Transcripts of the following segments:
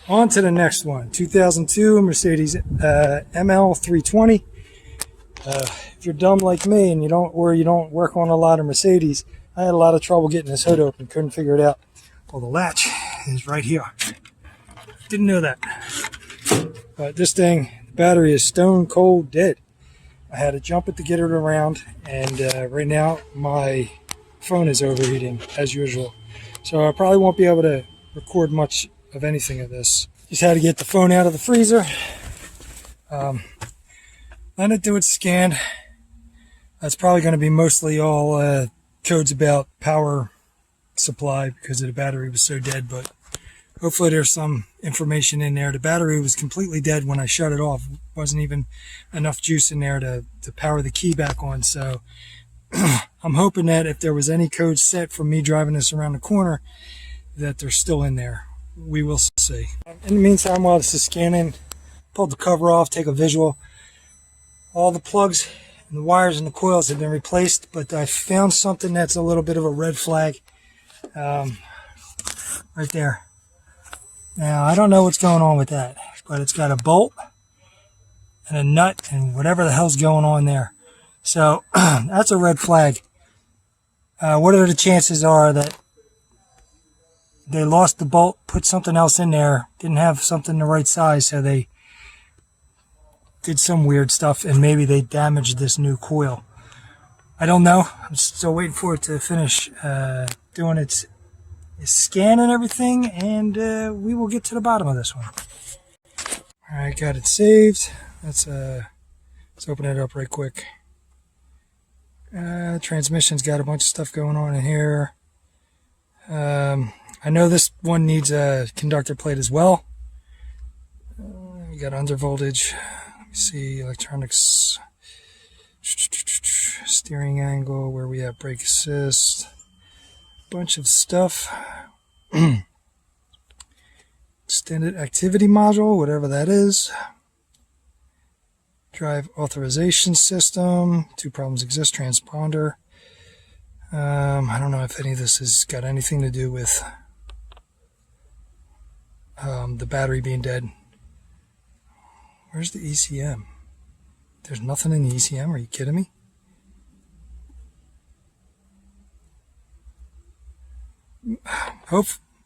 On to the next one. 2002 Mercedes ML320. If you're dumb like me and you don't work on a lot of Mercedes, I had a lot of trouble getting this hood open. Couldn't figure it out. Well, the latch is right here. Didn't know that. But this thing, the battery is stone cold dead. I had to jump it to get it around, and right now my phone is overheating as usual. So I probably won't be able to record much of anything of this. Just had to get the phone out of the freezer. Let it do its scan. That's probably going to be mostly all codes about power supply because the battery was so dead, but hopefully there's some information in there. The battery was completely dead when I shut it off. Wasn't even enough juice in there to power the key back on. So I'm hoping that if there was any code set from me driving this around the corner, that they're still in there. We will see. In the meantime, while this is scanning, pulled the cover off, take a visual. All the plugs and the wires and the coils have been replaced, but I found something that's a little bit of a red flag right there. Now, I don't know what's going on with that, but it's got a bolt and a nut and whatever the hell's going on there. So that's a red flag. What are the chances are that they lost the bolt, put something else in there, didn't have something the right size, so they did some weird stuff, and maybe they damaged this new coil. I don't know. I'm still waiting for it to finish doing its scan and everything, and we will get to the bottom of this one. Alright, got it saved. Let's open it up right quick. Transmission's got a bunch of stuff going on in here. I know this one needs a conductor plate as well. You got under voltage. Let me see, electronics, steering angle, where we have brake assist, bunch of stuff. Extended activity module, whatever that is. Drive authorization system. Two problems exist. Transponder. I don't know if any of this has got anything to do with the battery being dead. Where's the ECM? There's nothing in the ECM. Are you kidding me?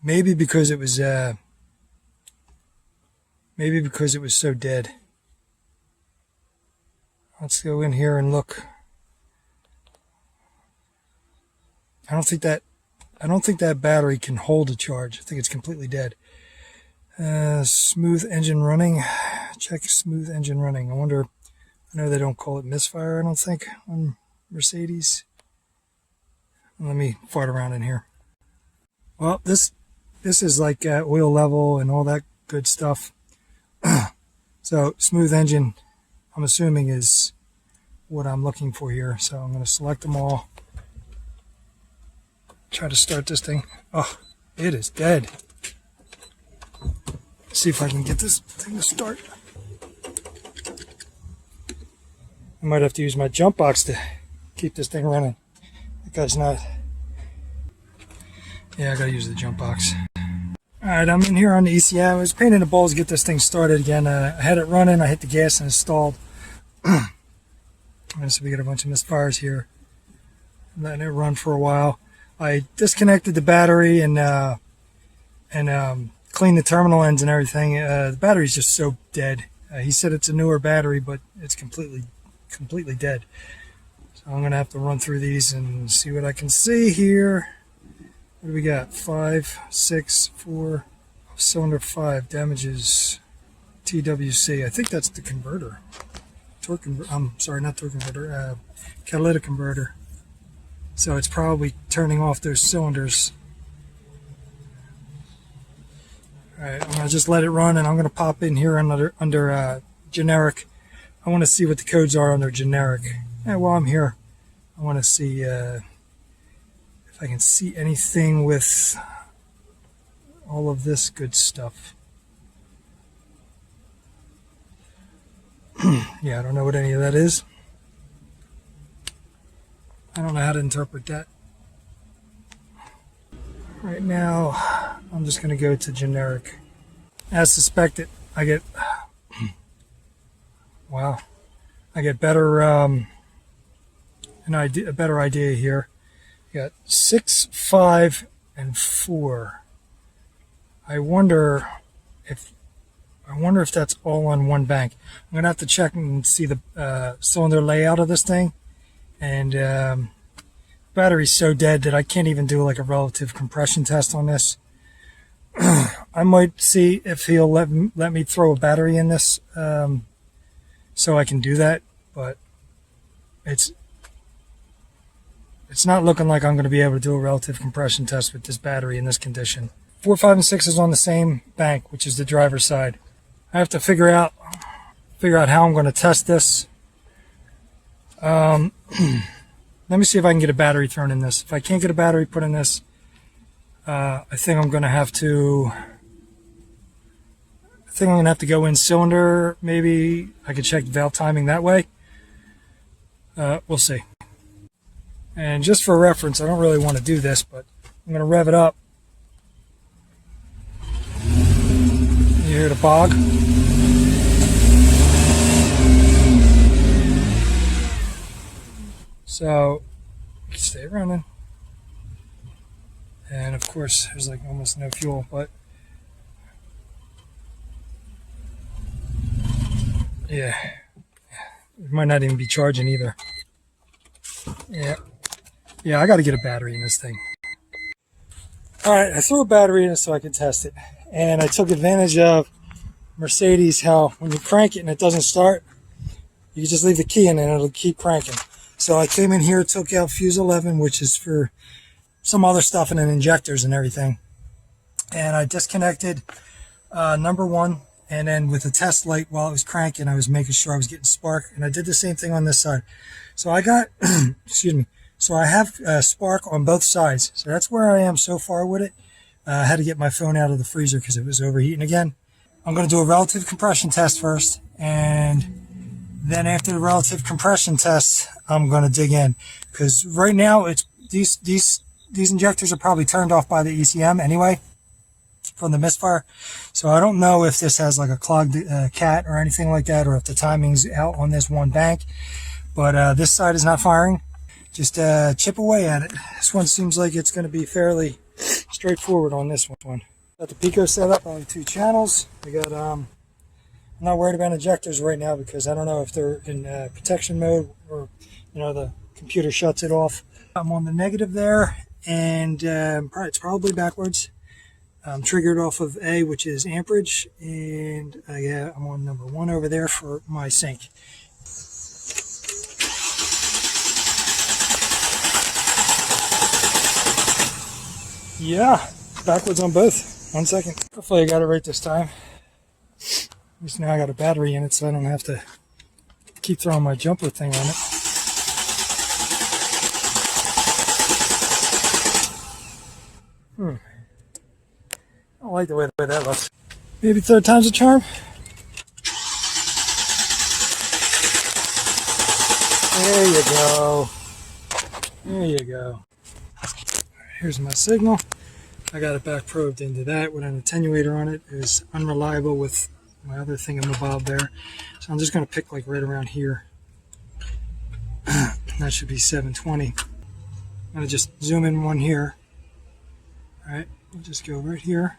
Maybe because it was so dead. Let's go in here and look. I don't think that battery can hold a charge. I think it's completely dead. Smooth engine running. Check smooth engine running. I know they don't call it misfire, I don't think, on Mercedes. Let me fart around in here. Well, this is like oil level and all that good stuff. So smooth engine, I'm assuming, is what I'm looking for here. So I'm going to select them all. Try to start this thing. Oh, it is dead. Let's see if I can get this thing to start. I might have to use my jump box to keep this thing running. That guy's not. Yeah, I gotta use the jump box. Alright, I'm in here on the ECM. I was a pain in the balls to get this thing started again. I had it running, I hit the gas and it stalled. So we got a bunch of misfires here. I'm letting it run for a while. I disconnected the battery and cleaned the terminal ends and everything. The battery's just so dead. He said it's a newer battery, but it's completely dead. So I'm going to have to run through these and see what I can see here. What do we got? 5, 6, 4, cylinder 5 damages TWC. I think that's the converter. I'm sorry, not torque converter. Catalytic converter. So it's probably turning off those cylinders. Alright, I'm going to just let it run, and I'm going to pop in here under generic. I want to see what the codes are under generic. And while I'm here, I want to see if I can see anything with all of this good stuff. Yeah, I don't know what any of that is. I don't know how to interpret that. Right now, I'm just going to go to generic. As suspected, I get, wow, I get better, a better idea here. You got 6, 5, and 4. I wonder if that's all on one bank. I'm gonna have to check and see the cylinder layout of this thing, and battery's so dead that I can't even do like a relative compression test on this. I might see if he'll let me throw a battery in this, so I can do that, but it's not looking like I'm going to be able to do a relative compression test with this battery in this condition. 4, 5, and 6 is on the same bank, which is the driver's side. I have to figure out how I'm going to test this. Let me see if I can get a battery thrown in this. If I can't get a battery put in this, I think I'm going to have to go in cylinder. Maybe I could check valve timing that way. We'll see. And just for reference, I don't really want to do this, but I'm going to rev it up. You hear the bog? So, stay running. And of course, there's like almost no fuel, but yeah, it might not even be charging either. Yeah, I got to get a battery in this thing. All right, I threw a battery in it so I could test it, and I took advantage of Mecedes, how when you crank it and it doesn't start, you just leave the key in and it'll keep cranking. So I came in here, took out fuse 11, which is for some other stuff and then injectors and everything, and I disconnected number 1, and then with the test light while it was cranking, I was making sure I was getting spark, and I did the same thing on this side. So I got excuse me, so I have spark on both sides, so that's where I am so far with it. I had to get my phone out of the freezer because it was overheating again. I'm going to do a relative compression test first, and then after the relative compression test, I'm going to dig in, because right now it's these injectors are probably turned off by the ECM anyway from the misfire. So I don't know if this has like a clogged cat or anything like that, or if the timing's out on this one bank. But this side is not firing. Just chip away at it. This one seems like it's going to be fairly straightforward on this one. Got the Pico set up, only 2 channels. We got I'm not worried about injectors right now because I don't know if they're in protection mode or the computer shuts it off. I'm on the negative there, and it's probably backwards. I'm triggered off of A, which is amperage, and yeah, I'm on number 1 over there for my sync. Yeah, backwards on both. 1 second. Hopefully I got it right this time. At least now I got a battery in it, so I don't have to keep throwing my jumper thing on it. I don't like the way that looks. Maybe 3rd time's a charm. There you go. There you go. Here's my signal. I got it back probed into that with an attenuator on it. It is unreliable with my other thingamabob there. So I'm just going to pick like right around here. That should be 720. I'm going to just zoom in one here. All right, we'll just go right here.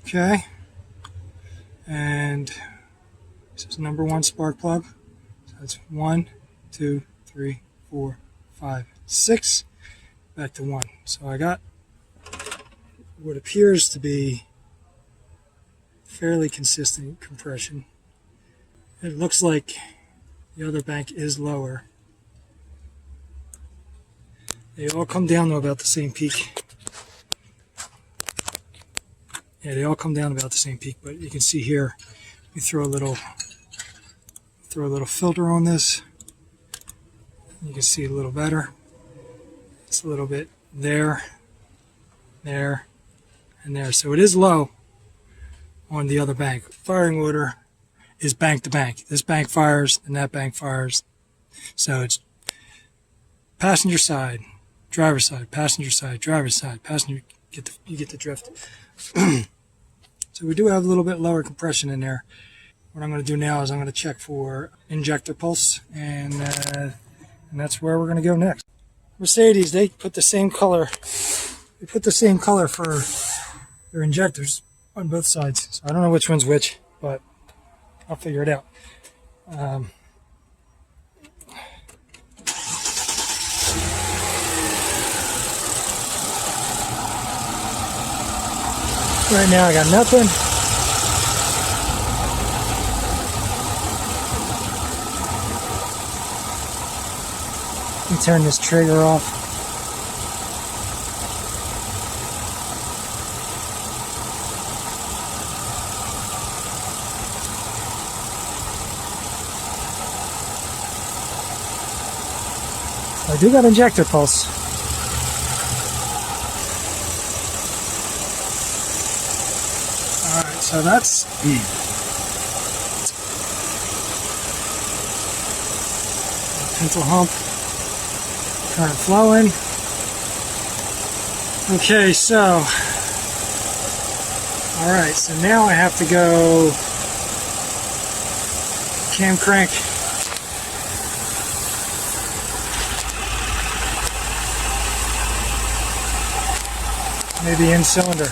Okay. And this is number 1 spark plug. So that's 1, 2, 3, 4, 5, 6. Back to 1. So I got what appears to be fairly consistent compression. It looks like the other bank is lower. They all come down to about the same peak. Yeah, they all come down about the same peak, but you can see here, we throw a little filter on this. You can see a little better. It's a little bit there, there, and there. So it is low on the other bank. Firing order is bank to bank. This bank fires and that bank fires. So it's passenger side, driver side, passenger side, driver side, passenger you get the drift. So we do have a little bit lower compression in there. What I'm going to do now is I'm going to check for injector pulse, and that's where we're going to go next. Mecedes, they put the same color. They put the same color for their injectors on both sides. So I don't know which one's which, but I'll figure it out. Right now I got nothing. Let me turn this trigger off. I do got injector pulse. Alright, so that's pencil hump. Current flowing. Okay, so alright, so now I have to go cam crank. Maybe in cylinder.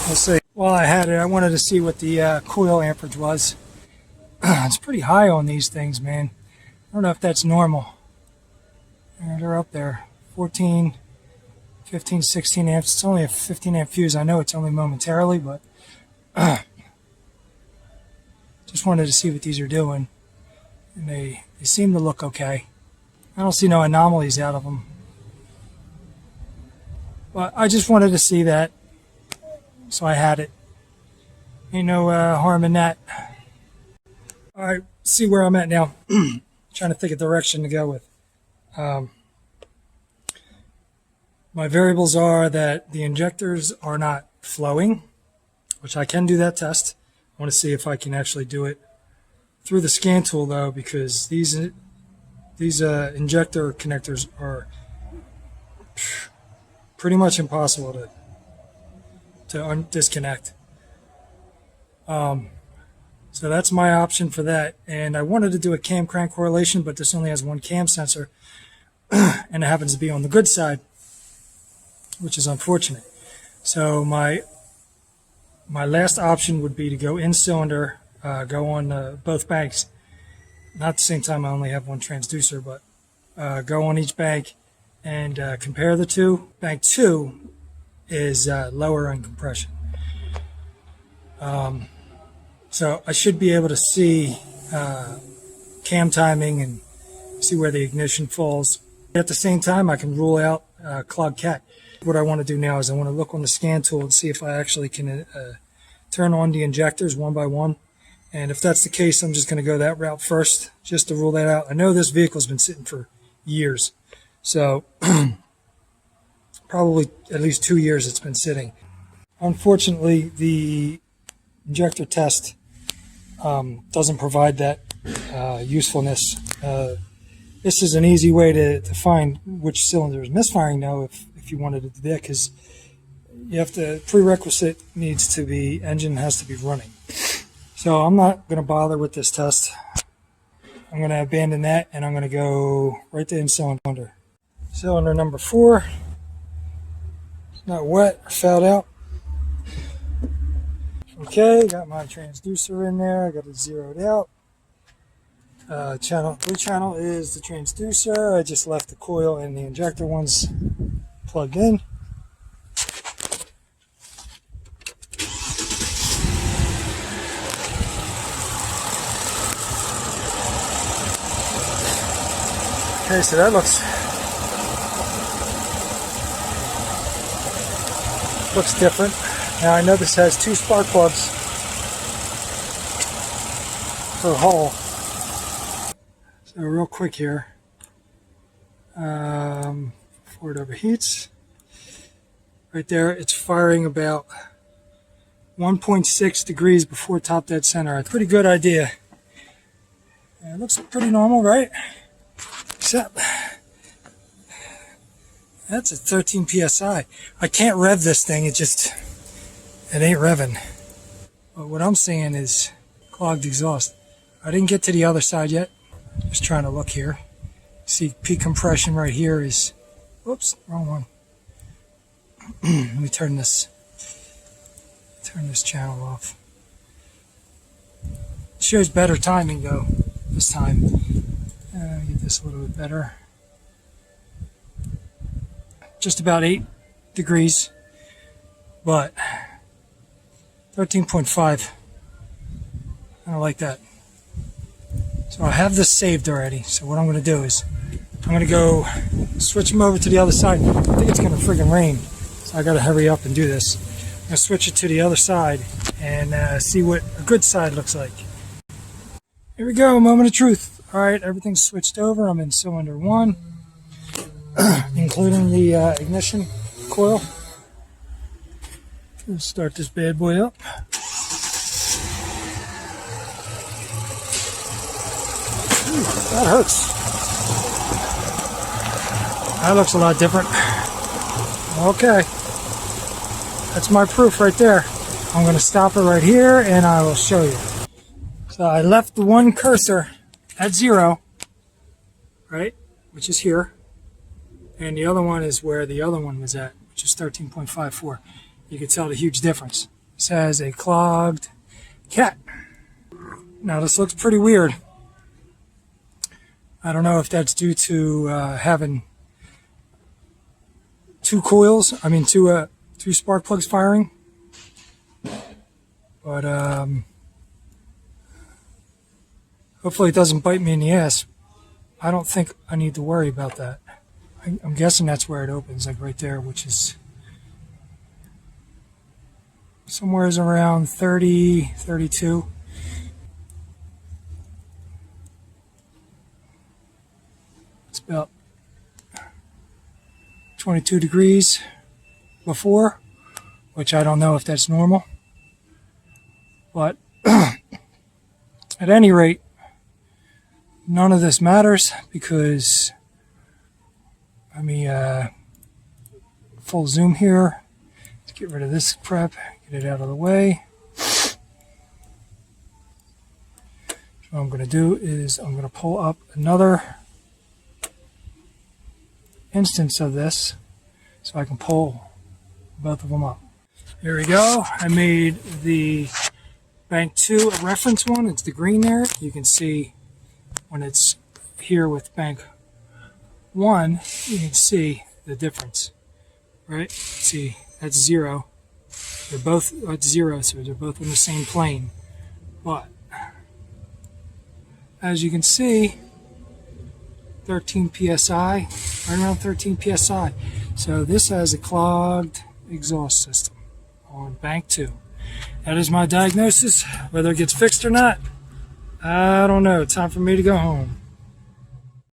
We'll see. While I had it, I wanted to see what the coil amperage was. It's pretty high on these things, man. I don't know if that's normal. And they're up there. 14, 15, 16 amps. It's only a 15 amp fuse. I know it's only momentarily, but just wanted to see what these are doing. And they seem to look okay. I don't see no anomalies out of them. But I just wanted to see that. So I had it. Ain't no harm in that. Alright, see where I'm at now. Trying to think of direction to go with. My variables are that the injectors are not flowing, which I can do that test. I want to see if I can actually do it through the scan tool though, because these injector connectors are pretty much impossible to disconnect. So that's my option for that. And I wanted to do a cam crank correlation, but this only has one cam sensor, and it happens to be on the good side, which is unfortunate. So my last option would be to go in cylinder, go on both banks. Not at the same time, I only have one transducer, but go on each bank and compare the two. Bank 2 is lower on compression. So I should be able to see cam timing and see where the ignition falls. At the same time, I can rule out clogged cat. What I want to do now is I want to look on the scan tool and see if I actually can turn on the injectors one by one. And if that's the case, I'm just going to go that route first, just to rule that out. I know this vehicle's been sitting for years. So probably at least 2 years it's been sitting. Unfortunately, the injector test doesn't provide that usefulness. This is an easy way to find which cylinder is misfiring now if you wanted to do that, because you have to, prerequisite needs to be, engine has to be running. So I'm not going to bother with this test. I'm going to abandon that, and I'm going to go right to in cylinder. Cylinder number 4. It's not wet or fouled out. Okay, got my transducer in there. I got it zeroed out. Blue channel is the transducer. I just left the coil and the injector ones plugged in. Okay, so that looks different. Now I know this has 2 spark plugs per hole. So real quick here, before it overheats, right there it's firing about 1.6 degrees before top dead center. A pretty good idea. And it looks pretty normal, right? Except That's at 13 psi. I can't rev this thing. It ain't revving. But what I'm seeing is clogged exhaust. I didn't get to the other side yet. Just trying to look here. See, peak compression right here is, whoops, wrong one. Let me turn this channel off. It shows better timing though this time. Get this a little bit better. Just about 8 degrees, but 13.5. I don't like that. So I have this saved already. So what I'm going to do is I'm going to go switch them over to the other side. I think it's going to friggin' rain, so I got to hurry up and do this. I'm going to switch it to the other side and see what a good side looks like. Here we go, moment of truth. All right, everything's switched over. I'm in cylinder 1, including the ignition coil. Let's start this bad boy up. Ooh, that hurts. That looks a lot different. Okay. That's my proof right there. I'm going to stop it right here and I will show you. So I left the one cursor at 0, right, which is here. And the other one is where the other one was at, which is 13.54. You can tell the huge difference. This has a clogged cat. Now this looks pretty weird. I don't know if that's due to having two spark plugs firing. But hopefully it doesn't bite me in the ass. I don't think I need to worry about that. I'm guessing that's where it opens, like right there, which is somewhere around 30, 32. It's about 22 degrees before, which I don't know if that's normal. But at any rate, none of this matters because, let me full zoom here. Let's get rid of this prep, get it out of the way. So what I'm going to do is I'm going to pull up another instance of this so I can pull both of them up. Here we go. I made the bank 2 a reference one. It's the green there. You can see when it's here with bank 1, you can see the difference, right? See, that's 0. They're both at 0, so they're both on the same plane. But as you can see, 13 psi, right around 13 psi. So this has a clogged exhaust system on bank 2. That is my diagnosis. Whether it gets fixed or not, I don't know. Time for me to go home.